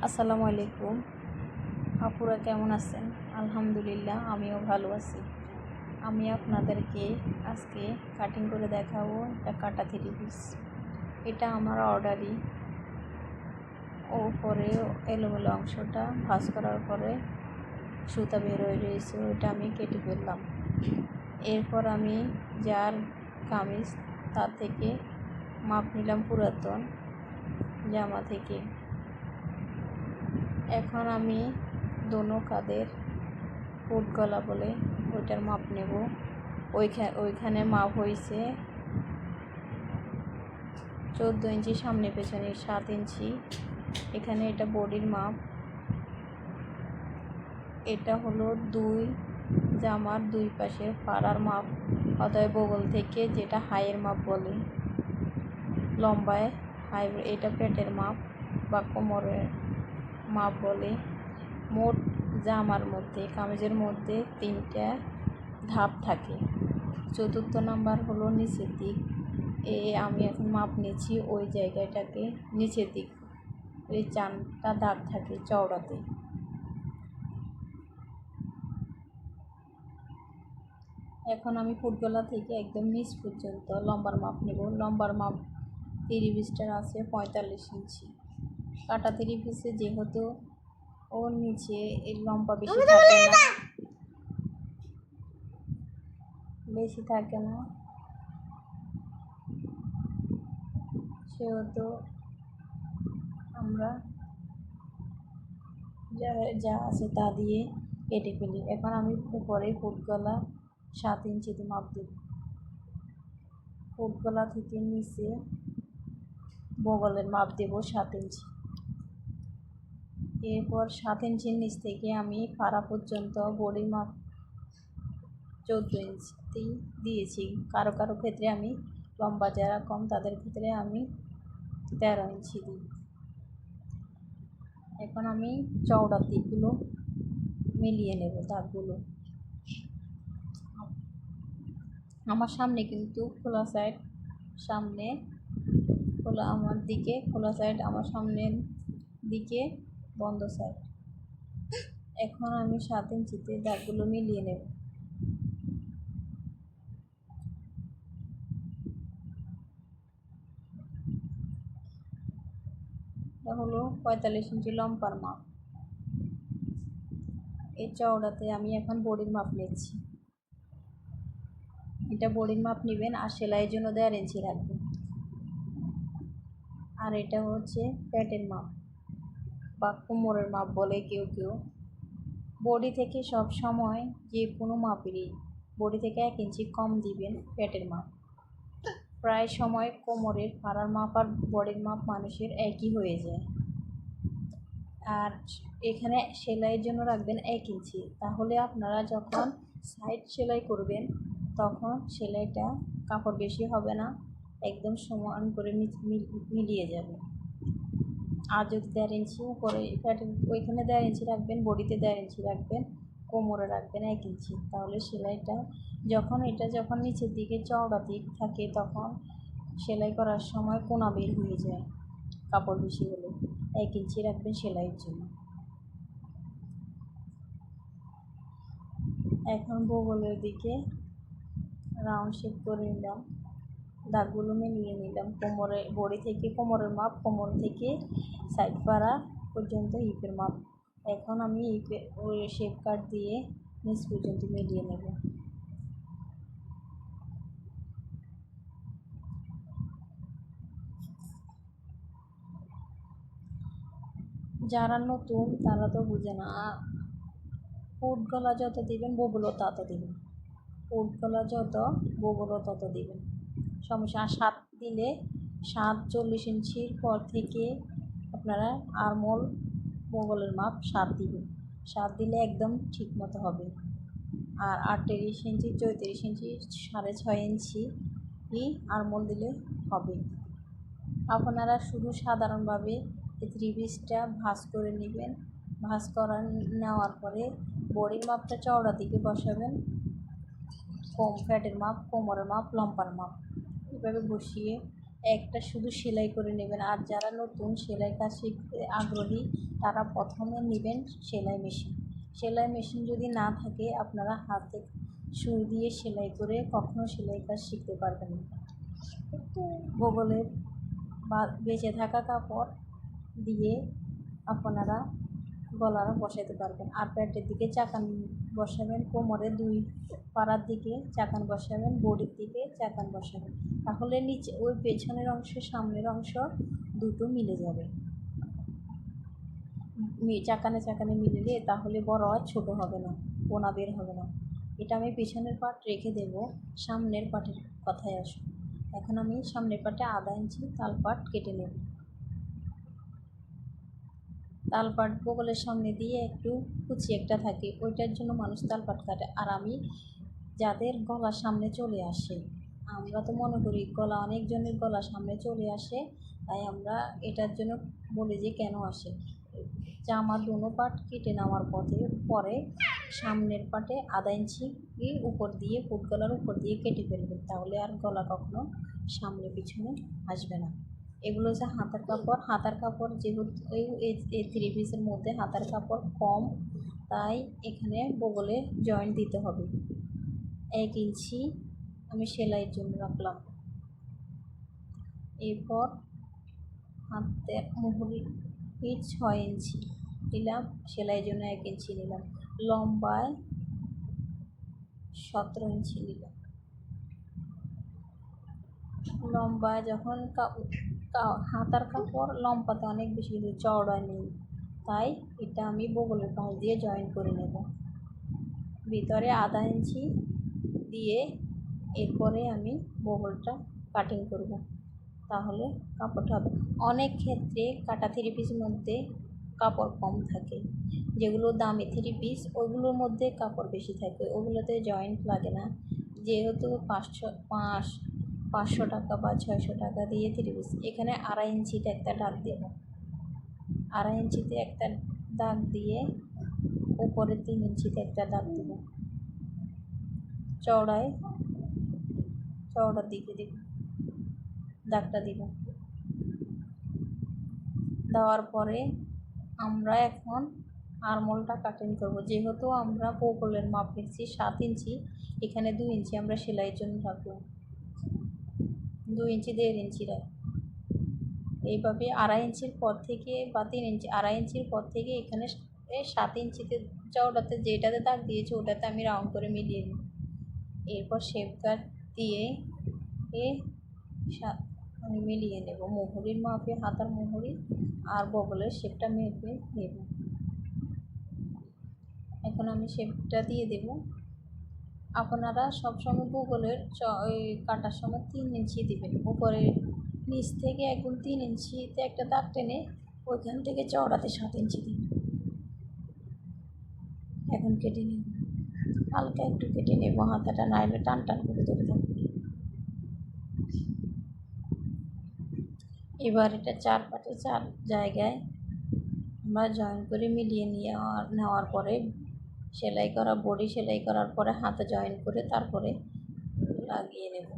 আসসালামু আলাইকুম। আপুরা কেমন আছেন? আলহামদুলিল্লাহ, আমিও ভালো আছি। আমি আপনাদেরকে আজকে কাটিং করে দেখাবো একটা কাটা থ্রি পিস। এটা আমার অর্ডারই। ওপরে এলোমেলো অংশটা ভাঁজ করার পরে সুতা বের হয়ে রয়েছে, ওইটা আমি কেটে ফেললাম। এরপর আমি যার কামিজ তার থেকে মাপ নিলাম পুরাতন জামা থেকে। এখন আমি দোনো কাঁধের ফুট গলা বলে ওইটার মাপ নেব। ওইখানে মাপ হয়েছে 14 ইঞ্চি, সামনে পেছনে 7 ইঞ্চি। এখানে এটা বডির মাপ। এটা হলো দুই জামার দুই পাশের পাড়ার মাপ, অতএব বগল থেকে যেটা হাইয়ের মাপ বলে। লম্বায় হাই, এটা পেটের মাপ বা কোমরের মাপ বলে। মোট জামার মধ্যে, কামিজের মধ্যে 3টা ধাপ থাকে। চতুর্থ নাম্বার হলো নিচের দিক। আমি এখন মাপ নিচ্ছি ওই জায়গাটাকে, নিচের দিক এই 4টা দাগ থাকে চওড়াতে। এখন আমি ফুটগলা থেকে একদম নিচ পর্যন্ত লম্বার মাপ নেব। লম্বার মাপ 3 পিসটার আছে 45 ইঞ্চি। কাটা 3 পিসে যেহেতু ওর নিচে এই লম্বা বেশি থাকে না, সেহেতু আমরা যা আছে তা দিয়ে কেটে ফেলি। এখন আমি উপরে ফুটগলা 7 ইঞ্চিতে মাপ দেব। ফুটগলা থেকে নিচে বগলের মাপ দেব 7 ইঞ্চি। এরপর 7 ইঞ্চির নিচ থেকে আমি পাড়া পর্যন্ত বডির মাপ 14 ইঞ্চি দিয়েছি। কারো কারো ক্ষেত্রে আমি লম্বা যারা কম তাদের ক্ষেত্রে আমি 13 ইঞ্চি দিই। এখন আমি চওড়া দিকগুলো মিলিয়ে নেব দাগগুলো। আমার সামনে কিন্তু খোলা সাইড, সামনে খোলা আমার দিকে খোলা সাইড, আমার সামনের দিকে বন্ধ সাইড। এখন আমি 7 ইঞ্চিতে দাগগুলো মিলিয়ে নেব। এটা হলো 45 ইঞ্চি লম্বার মাপ। এই চওড়াতে আমি এখন বডির মাপ নিচ্ছি। এটা বডির মাপ নেবেন আর সেলাইয়ের জন্য 1.5 ইঞ্চি রাখবেন। আর এটা হচ্ছে পেটের মাপ বা কোমরের মাপ বলে কেউ কেউ। বডি থেকে সব সময় যে কোনো মাপেরই বডি থেকে 1 ইঞ্চি কম দিবেন পেটের মাপ। প্রায় সময় কোমরের পাড়ার মাপ আর বডির মাপ মানুষের একই হয়ে যায়। আর এখানে সেলাইয়ের জন্য রাখবেন 1 ইঞ্চি। তাহলে আপনারা যখন সাইড সেলাই করবেন তখন সেলাইটা কাপড় বেশি হবে না, একদম সমান করে মিলিয়ে যাবে। আর যদি 1.5 ইঞ্চি উপরে ওইখানে 1.5 ইঞ্চি রাখবেন, বডিতে 1.5 ইঞ্চি রাখবেন, কোমরে রাখবেন 1 ইঞ্চি। তাহলে সেলাইটা যখন নিচের দিকে চওড়া দিক থাকে তখন সেলাই করার সময় কোনা বের হয়ে যায় কাপড় বেশি হলে। 1 ইঞ্চি রাখবেন সেলাইয়ের জন্য। এখন বগলের দিকে রাউন্ড শেপ করে নিলাম, দাগগুলো মিলিয়ে নিলাম। বডি থেকে কোমরের মাপ, কোমর থেকে সাইড পাড়া পর্যন্ত হিপের মাপ। এখন আমি ওই শেপ কাট দিয়ে নিচ পর্যন্ত মিলিয়ে নেব। যারা নতুন তারা তো বুঝে না। ফুট গলা যত দিবেন বগলও তত দিবেন, ফুট গলা যত বগলও তত দিবেন, সমস্যা। 7 দিলে 7 40 ইঞ্চির পর থেকে আপনারা আরমোল বগলের মাপ 7 দিবেন। 7 দিলে একদম ঠিক মতো হবে। আর 38 ইঞ্চি 34 ইঞ্চি 6.5 ইঞ্চি আরমোল দিলে হবে। আপনারা শুধু সাধারণভাবে এই 3 পিসটা ভাঁজ করে নেবেন। ভাঁজ করা নেওয়ার পরে বডির মাপটা চওড়া দিকে বসাবেন, পেটের মাপ, কোমরের মাপ, লম্বার মাপ এভাবে বসিয়ে একটা শুধু সেলাই করে নেবেন। আর যারা নতুন সেলাই কাজ শিখতে আগ্রহী তারা প্রথমে নেবেন সেলাই মেশিন। সেলাই মেশিন যদি না থাকে আপনারা হাতে সুই দিয়ে সেলাই করে কখনো সেলাই কাজ শিখতে পারবেন না। বগলের বা বেঁচে থাকা কাপড় দিয়ে আপনারা গলার বসাতে পারবেন। আর পেটের দিকে চাকান বসাবেন, কোমরে 2 পাড়ার দিকে চাকান বসাবেন, বডির দিকে চাকান বসাবেন। তাহলে নিচে ওই পেছনের অংশ সামনের অংশ দুটো মিলে যাবে। চাকানে চাকানে মিললে তাহলে বড় আর ছোটো হবে না, কোনা বের হবে না। এটা আমি পিছনের পার্ট রেখে দেব। সামনের পার্টের কথায় আসুন। এখন আমি সামনের পার্টে 1/2 ইঞ্চি তালপাট কেটে নেব। তালপাট বগলের সামনে দিয়ে একটু কুচি একটা থাকে, ওইটার জন্য মানুষ তালপাট কাটে। আর আমি যাদের গলার সামনে চলে আসে, আমরা তো মনে করি গলা অনেকজনের গলার সামনে চলে আসে, তাই আমরা এটার জন্য বলি যে কেন আসে। জামার দোনো পাট কেটে নেওয়ার পরে সামনের পাটে 1/2 ইঞ্চি উপর দিয়ে ফুট গলার উপর দিয়ে কেটে ফেলবেন, তাহলে আর গলা কখনো সামনে পিছনে আসবে না। এগুলো হচ্ছে হাতার কাপড়। হাতার কাপড় যেহেতু এই 3 পিসের মধ্যে হাতার কাপড় কম, তাই এখানে বগলে জয়েন্ট দিতে হবে। 1 ইঞ্চি আমি সেলাইয়ের জন্য রাখলাম। এরপর হাতের মুহুরি 6 ইঞ্চি নিলাম, সেলাইয়ের জন্য 1 ইঞ্চি নিলাম, লম্বায় 17 ইঞ্চি নিলাম। লম্বায় যখন হাতার কাপড় লম্বাতে অনেক বেশি, কিন্তু চওড়া নেই, তাই এটা আমি বগলের পাশ দিয়ে জয়েন করে নেব। ভিতরে 1/2 ইঞ্চি দিয়ে এরপরে আমি বগলটা কাটিং করব, তাহলে কাপড়টা হবে। অনেক ক্ষেত্রে কাটা 3 পিসের মধ্যে কাপড় কম থাকে, যেগুলো দামি 3 পিস ওগুলোর মধ্যে কাপড় বেশি থাকে, ওগুলোতে জয়েন্ট লাগে না। যেহেতু 500 টাকা বা 600 টাকা দিয়ে 3 পিস, এখানে 2.5 ইঞ্চিতে একটা দাগ দেব। 2.5 ইঞ্চিতে একটা দাগ দিয়ে উপরে 3 ইঞ্চিতে একটা দাগ দেব। চওড়ার দিকে দেব, দাগটা দিব। দেওয়ার পরে আমরা এখন আরমোলটা কাটিং করব। যেহেতু আমরা বগলের মাপ নিচ্ছি 7 ইঞ্চি, এখানে 2 ইঞ্চি আমরা সেলাইয়ের জন্য রাখবো। 2 ইঞ্চি 1.5 ইঞ্চি রাখবো। এইভাবে 2.5 ইঞ্চির পর থেকে বা 3 ইঞ্চি 2.5 ইঞ্চির পর থেকে এখানে 7 ইঞ্চিতে চওড়াতে যেটাতে দাগ দিয়েছি ওটাতে আমি রাউন্ড করে মিলিয়ে নিই। এরপর শেপ কাট দিয়ে আমি মিলিয়ে নেব। মুহুরির মাপে হাতার মুহুরি আর বগলের শেপটা মেপে নেব। এখন আমি শেপটা দিয়ে দেব। আপনারা সবসময় বগলের কাটার সময় 3 ইঞ্চি দেবেন। উপরে নিচ থেকে একদম 3 ইঞ্চিতে একটা দাগ টেনে ওইখান থেকে চওড়াতে 7 ইঞ্চি দিন। এখন কেটে নেব, হালকা একটু কেটে নেব, হাতাটা নাইলে টান টান করে ধরে থাকবে। এবার এটা 4 পাটে 4 জায়গায় আমরা জয়েন করে মিলিয়ে নেওয়ার পরে সেলাই করা বডি সেলাই করার পরে হাতে জয়েন করে তারপরে লাগিয়ে নেব।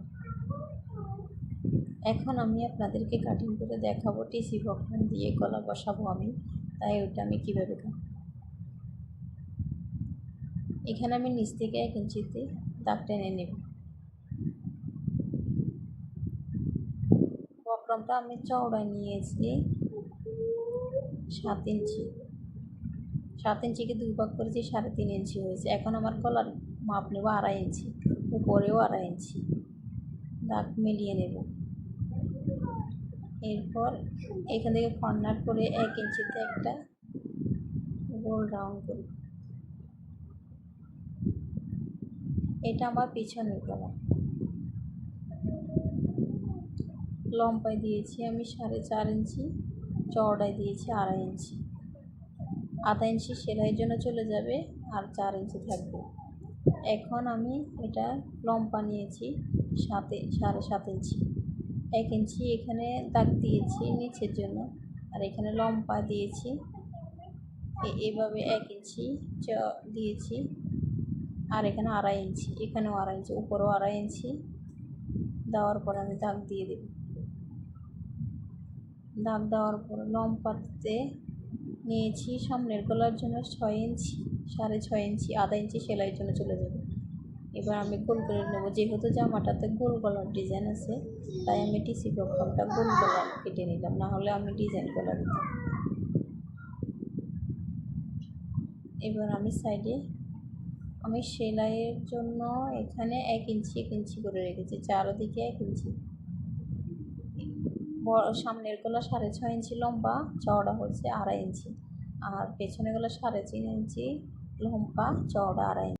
এখন আমি আপনাদেরকে কাটিং করে দেখাবো। টিসি বক্রম দিয়ে গলা বসাবো আমি, তাই ওইটা আমি কীভাবে এখানে আমি নিচ থেকে 1 ইঞ্চিতে দাগ টেনে নেব। বক্রমটা আমি চওড়ায় নিয়েছি 7 ইঞ্চি। 7 ইঞ্চিকে 2 ভাগ করেছি, 3.5 ইঞ্চি হয়েছে। এখন আমার গলার মাপ নেব 2.5 ইঞ্চি, উপরেও 2.5 ইঞ্চি দাগ মিলিয়ে নেব। এরপর এখান থেকে কর্নার করে 1 ইঞ্চিতে একটা গোল রাউন্ড করব। এটা আমার পিছনের গলা। লম্বায় দিয়েছি আমি 4.5 ইঞ্চি, চওড়ায় দিয়েছি 2.5 ইঞ্চি। 1/2 ইঞ্চি সেলাইয়ের জন্য চলে যাবে আর 4 ইঞ্চি থাকবে। এখন আমি এটা লম্বা নিয়েছি 7.5 ইঞ্চি। 1 ইঞ্চি এখানে দাগ দিয়েছি নিচের জন্য, আর এখানে লম্বা দিয়েছি এভাবে 1 ইঞ্চি দিয়েছি, আর এখানে 2.5 ইঞ্চি, এখানেও 2.5 ইঞ্চি, উপরেও 2.5 ইঞ্চি দেওয়ার পর আমি দাগ দিয়ে দেব। দাগ দেওয়ার পর লম্বাতে নিয়েছি সামনের গলার জন্য 6 ইঞ্চি, 6.5 ইঞ্চি, আধা ইঞ্চি সেলাইয়ের জন্য চলে যাবে। এবার আমি গোল করে নেব, যেহেতু জামাটাতে গোল গলার ডিজাইন আছে তাই আমি টিসি বক্রমটা গোল গলা কেটে নিলাম, না হলে আমি ডিজাইন গলা দিতাম। এবার আমি সাইডে আমি সেলাইয়ের জন্য এখানে 1 ইঞ্চি 1 ইঞ্চি করে রেখেছি, চারদিকে 1 ইঞ্চি। সামনের গলা 6.5 ইঞ্চি লম্বা, চওড়া হচ্ছে 2.5 ইঞ্চি, আর পেছনের গলা 3.5 ইঞ্চি লম্বা, চওড়া 2.5 ইঞ্চি।